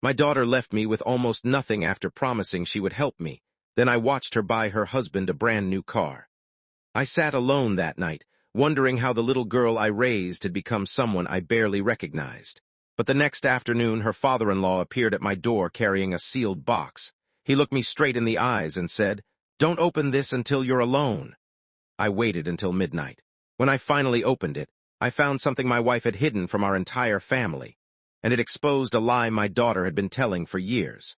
My daughter left me with almost nothing after promising she would help me. Then I watched her buy her husband a brand new car. I sat alone that night, wondering how the little girl I raised had become someone I barely recognized. But the next afternoon, her father-in-law appeared at my door carrying a sealed box. He looked me straight in the eyes and said, "Don't open this until you're alone." I waited until midnight. When I finally opened it, I found something my wife had hidden from our entire family, and it exposed a lie my daughter had been telling for years.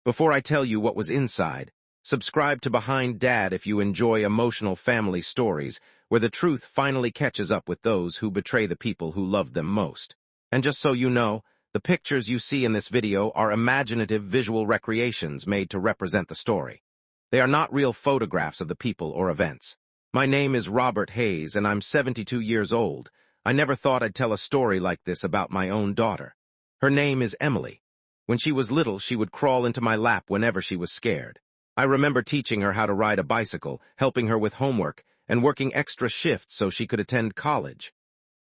Before I tell you what was inside, subscribe to Behind Dad if you enjoy emotional family stories where the truth finally catches up with those who betray the people who loved them most. And just so you know, the pictures you see in this video are imaginative visual recreations made to represent the story. They are not real photographs of the people or events. My name is Robert Hayes, and I'm 72 years old. I never thought I'd tell a story like this about my own daughter. Her name is Emily. When she was little, she would crawl into my lap whenever she was scared. I remember teaching her how to ride a bicycle, helping her with homework, and working extra shifts so she could attend college.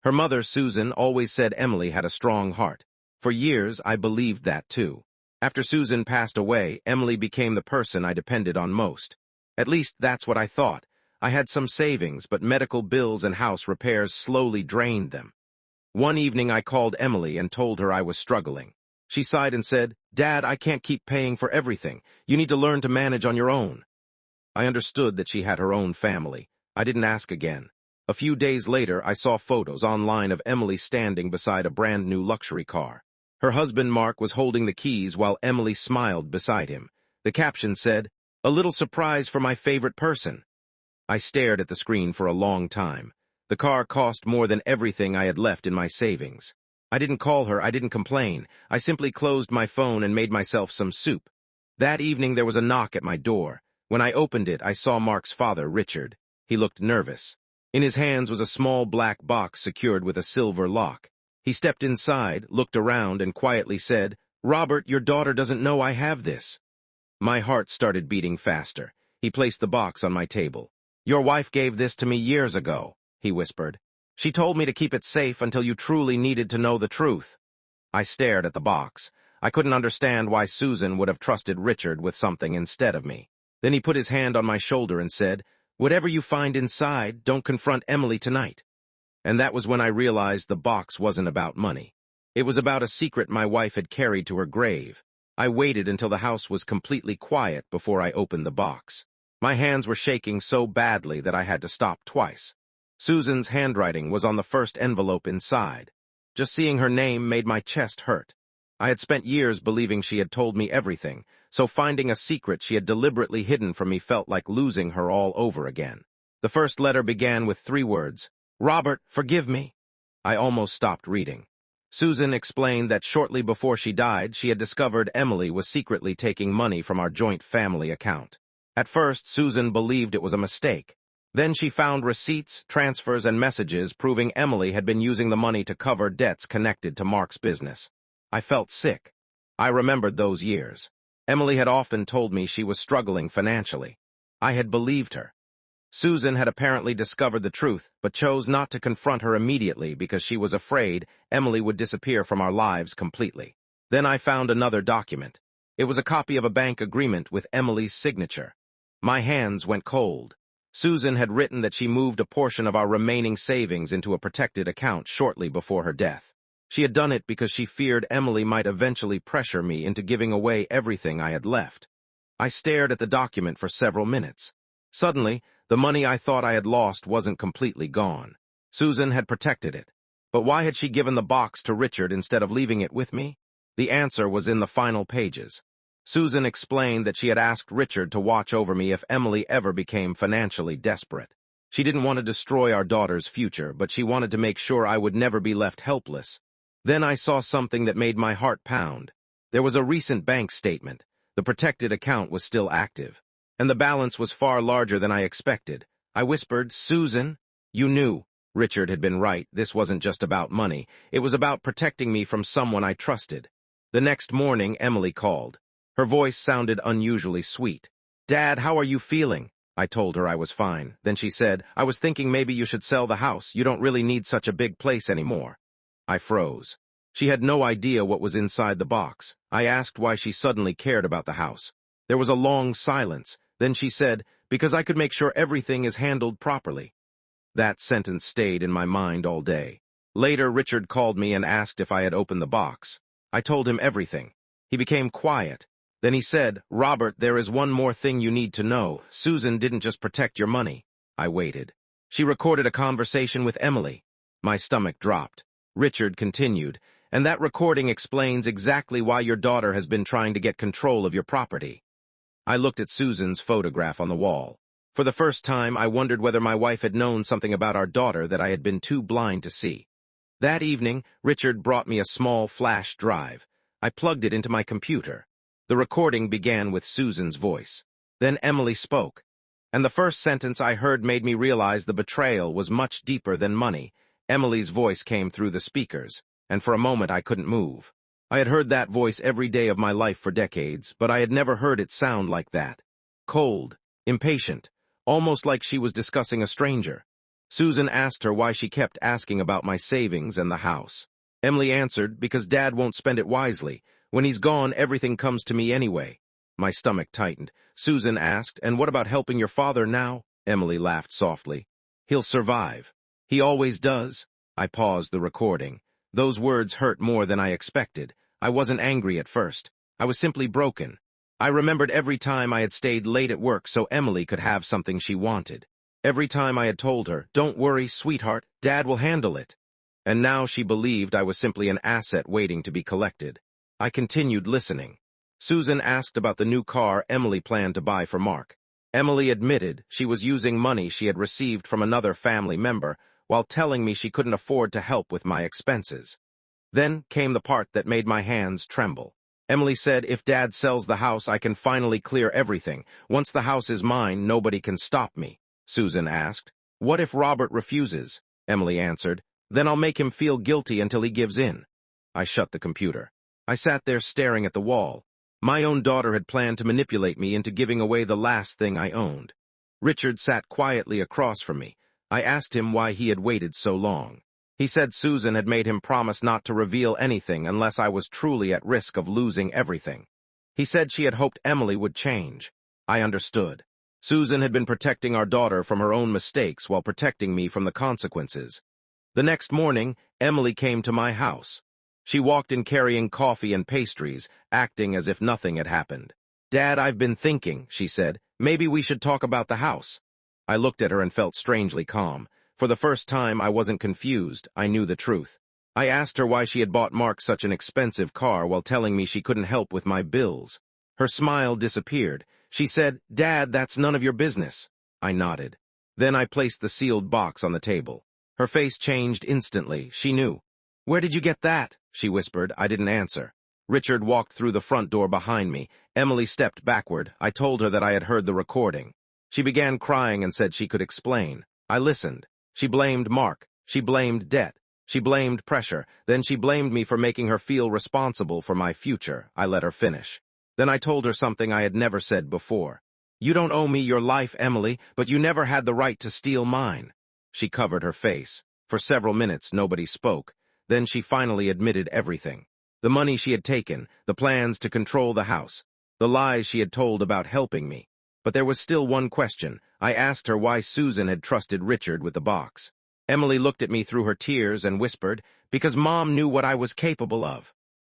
Her mother, Susan, always said Emily had a strong heart. For years, I believed that too. After Susan passed away, Emily became the person I depended on most. At least that's what I thought. I had some savings, but medical bills and house repairs slowly drained them. One evening I called Emily and told her I was struggling. She sighed and said, "Dad, I can't keep paying for everything. You need to learn to manage on your own." I understood that she had her own family. I didn't ask again. A few days later, I saw photos online of Emily standing beside a brand new luxury car. Her husband, Mark, was holding the keys while Emily smiled beside him. The caption said, "A little surprise for my favorite person." I stared at the screen for a long time. The car cost more than everything I had left in my savings. I didn't call her, I didn't complain. I simply closed my phone and made myself some soup. That evening there was a knock at my door. When I opened it, I saw Mark's father, Richard. He looked nervous. In his hands was a small black box secured with a silver lock. He stepped inside, looked around, and quietly said, "Robert, your daughter doesn't know I have this." My heart started beating faster. He placed the box on my table. "Your wife gave this to me years ago," he whispered. "She told me to keep it safe until you truly needed to know the truth." I stared at the box. I couldn't understand why Susan would have trusted Richard with something instead of me. Then he put his hand on my shoulder and said, "Whatever you find inside, don't confront Emily tonight." And that was when I realized the box wasn't about money. It was about a secret my wife had carried to her grave. I waited until the house was completely quiet before I opened the box. My hands were shaking so badly that I had to stop twice. Susan's handwriting was on the first envelope inside. Just seeing her name made my chest hurt. I had spent years believing she had told me everything, so finding a secret she had deliberately hidden from me felt like losing her all over again. The first letter began with 3 words, "Robert, forgive me." I almost stopped reading. Susan explained that shortly before she died, she had discovered Emily was secretly taking money from our joint family account. At first, Susan believed it was a mistake. Then she found receipts, transfers, and messages proving Emily had been using the money to cover debts connected to Mark's business. I felt sick. I remembered those years. Emily had often told me she was struggling financially. I had believed her. Susan had apparently discovered the truth, but chose not to confront her immediately because she was afraid Emily would disappear from our lives completely. Then I found another document. It was a copy of a bank agreement with Emily's signature. My hands went cold. Susan had written that she moved a portion of our remaining savings into a protected account shortly before her death. She had done it because she feared Emily might eventually pressure me into giving away everything I had left. I stared at the document for several minutes. Suddenly, the money I thought I had lost wasn't completely gone. Susan had protected it. But why had she given the box to Richard instead of leaving it with me? The answer was in the final pages. Susan explained that she had asked Richard to watch over me if Emily ever became financially desperate. She didn't want to destroy our daughter's future, but she wanted to make sure I would never be left helpless. Then I saw something that made my heart pound. There was a recent bank statement. The protected account was still active, and the balance was far larger than I expected. I whispered, "Susan, you knew." Richard had been right. This wasn't just about money. It was about protecting me from someone I trusted. The next morning, Emily called. Her voice sounded unusually sweet. "Dad, how are you feeling?" I told her I was fine. Then she said, "I was thinking maybe you should sell the house. You don't really need such a big place anymore." I froze. She had no idea what was inside the box. I asked why she suddenly cared about the house. There was a long silence. Then she said, "Because I could make sure everything is handled properly." That sentence stayed in my mind all day. Later, Richard called me and asked if I had opened the box. I told him everything. He became quiet. Then he said, "Robert, there is one more thing you need to know. Susan didn't just protect your money." I waited. "She recorded a conversation with Emily." My stomach dropped. Richard continued, "And that recording explains exactly why your daughter has been trying to get control of your property." I looked at Susan's photograph on the wall. For the first time, I wondered whether my wife had known something about our daughter that I had been too blind to see. That evening, Richard brought me a small flash drive. I plugged it into my computer. The recording began with Susan's voice. Then Emily spoke. And the first sentence I heard made me realize the betrayal was much deeper than money. Emily's voice came through the speakers, and for a moment I couldn't move. I had heard that voice every day of my life for decades, but I had never heard it sound like that. Cold, impatient, almost like she was discussing a stranger. Susan asked her why she kept asking about my savings and the house. Emily answered, "Because Dad won't spend it wisely. When he's gone, everything comes to me anyway." My stomach tightened. Susan asked, "And what about helping your father now?" Emily laughed softly. "He'll survive. He always does." I paused the recording. Those words hurt more than I expected. I wasn't angry at first. I was simply broken. I remembered every time I had stayed late at work so Emily could have something she wanted. Every time I had told her, "Don't worry, sweetheart, Dad will handle it." And now she believed I was simply an asset waiting to be collected. I continued listening. Susan asked about the new car Emily planned to buy for Mark. Emily admitted she was using money she had received from another family member while telling me she couldn't afford to help with my expenses. Then came the part that made my hands tremble. Emily said, "If Dad sells the house, I can finally clear everything. Once the house is mine, nobody can stop me." Susan asked, "What if Robert refuses?" Emily answered, "Then I'll make him feel guilty until he gives in." I shut the computer. I sat there staring at the wall. My own daughter had planned to manipulate me into giving away the last thing I owned. Richard sat quietly across from me. I asked him why he had waited so long. He said Susan had made him promise not to reveal anything unless I was truly at risk of losing everything. He said she had hoped Emily would change. I understood. Susan had been protecting our daughter from her own mistakes while protecting me from the consequences. The next morning, Emily came to my house. She walked in carrying coffee and pastries, acting as if nothing had happened. "Dad, I've been thinking," she said. "Maybe we should talk about the house." I looked at her and felt strangely calm. For the first time, I wasn't confused. I knew the truth. I asked her why she had bought Mark such an expensive car while telling me she couldn't help with my bills. Her smile disappeared. She said, "Dad, that's none of your business." I nodded. Then I placed the sealed box on the table. Her face changed instantly. She knew. "Where did you get that?" she whispered. I didn't answer. Richard walked through the front door behind me. Emily stepped backward. I told her that I had heard the recording. She began crying and said she could explain. I listened. She blamed Mark. She blamed debt. She blamed pressure. Then she blamed me for making her feel responsible for my future. I let her finish. Then I told her something I had never said before. "You don't owe me your life, Emily, but you never had the right to steal mine." She covered her face. For several minutes, nobody spoke. Then she finally admitted everything. The money she had taken, the plans to control the house, the lies she had told about helping me. But there was still one question. I asked her why Susan had trusted Richard with the box. Emily looked at me through her tears and whispered, "Because Mom knew what I was capable of."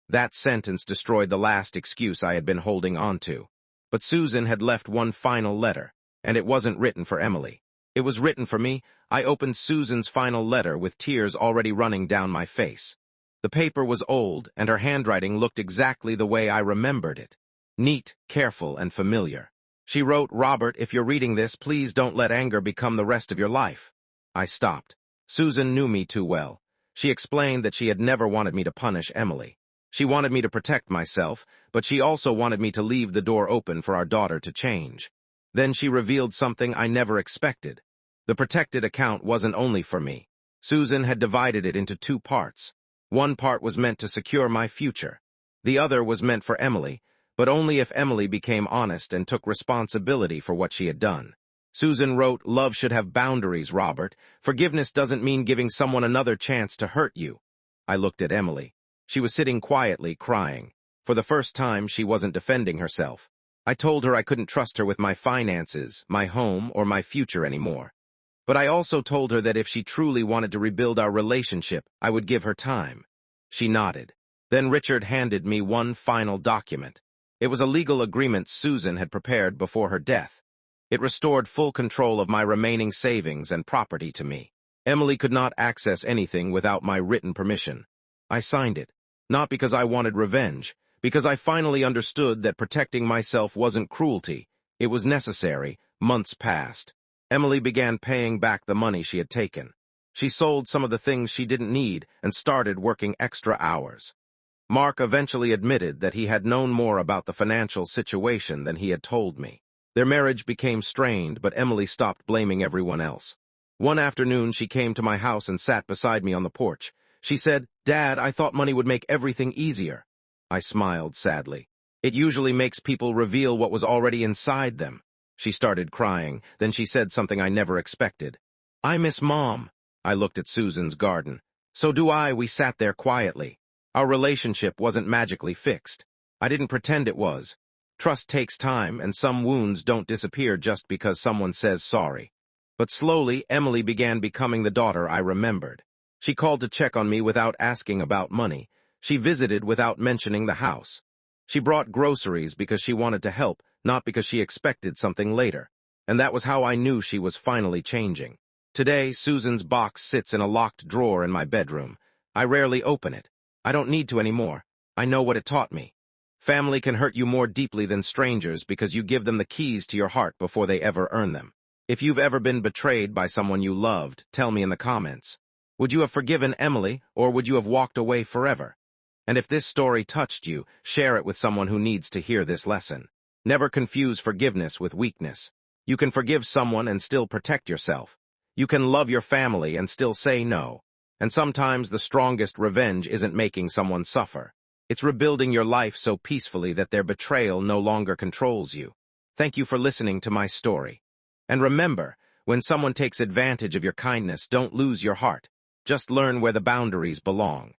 That sentence destroyed the last excuse I had been holding on to. But Susan had left one final letter, and it wasn't written for Emily. It was written for me. I opened Susan's final letter with tears already running down my face. The paper was old, and her handwriting looked exactly the way I remembered it. Neat, careful, and familiar. She wrote, "Robert, if you're reading this, please don't let anger become the rest of your life." I stopped. Susan knew me too well. She explained that she had never wanted me to punish Emily. She wanted me to protect myself, but she also wanted me to leave the door open for our daughter to change. Then she revealed something I never expected. The protected account wasn't only for me. Susan had divided it into two parts. One part was meant to secure my future. The other was meant for Emily, but only if Emily became honest and took responsibility for what she had done. Susan wrote, "Love should have boundaries, Robert. Forgiveness doesn't mean giving someone another chance to hurt you." I looked at Emily. She was sitting quietly, crying. For the first time, she wasn't defending herself. I told her I couldn't trust her with my finances, my home, or my future anymore. But I also told her that if she truly wanted to rebuild our relationship, I would give her time. She nodded. Then Richard handed me one final document. It was a legal agreement Susan had prepared before her death. It restored full control of my remaining savings and property to me. Emily could not access anything without my written permission. I signed it, not because I wanted revenge, because I finally understood that protecting myself wasn't cruelty. It was necessary. Months passed. Emily began paying back the money she had taken. She sold some of the things she didn't need and started working extra hours. Mark eventually admitted that he had known more about the financial situation than he had told me. Their marriage became strained, but Emily stopped blaming everyone else. One afternoon, she came to my house and sat beside me on the porch. She said, "Dad, I thought money would make everything easier." I smiled sadly. "It usually makes people reveal what was already inside them." She started crying. Then she said something I never expected. "I miss Mom." I looked at Susan's garden. "So do I." We sat there quietly. Our relationship wasn't magically fixed. I didn't pretend it was. Trust takes time, and some wounds don't disappear just because someone says sorry. But slowly, Emily began becoming the daughter I remembered. She called to check on me without asking about money. She visited without mentioning the house. She brought groceries because she wanted to help, not because she expected something later. And that was how I knew she was finally changing. Today, Susan's box sits in a locked drawer in my bedroom. I rarely open it. I don't need to anymore. I know what it taught me. Family can hurt you more deeply than strangers because you give them the keys to your heart before they ever earn them. If you've ever been betrayed by someone you loved, tell me in the comments. Would you have forgiven Emily, or would you have walked away forever? And if this story touched you, share it with someone who needs to hear this lesson. Never confuse forgiveness with weakness. You can forgive someone and still protect yourself. You can love your family and still say no. And sometimes the strongest revenge isn't making someone suffer. It's rebuilding your life so peacefully that their betrayal no longer controls you. Thank you for listening to my story. And remember, when someone takes advantage of your kindness, don't lose your heart. Just learn where the boundaries belong.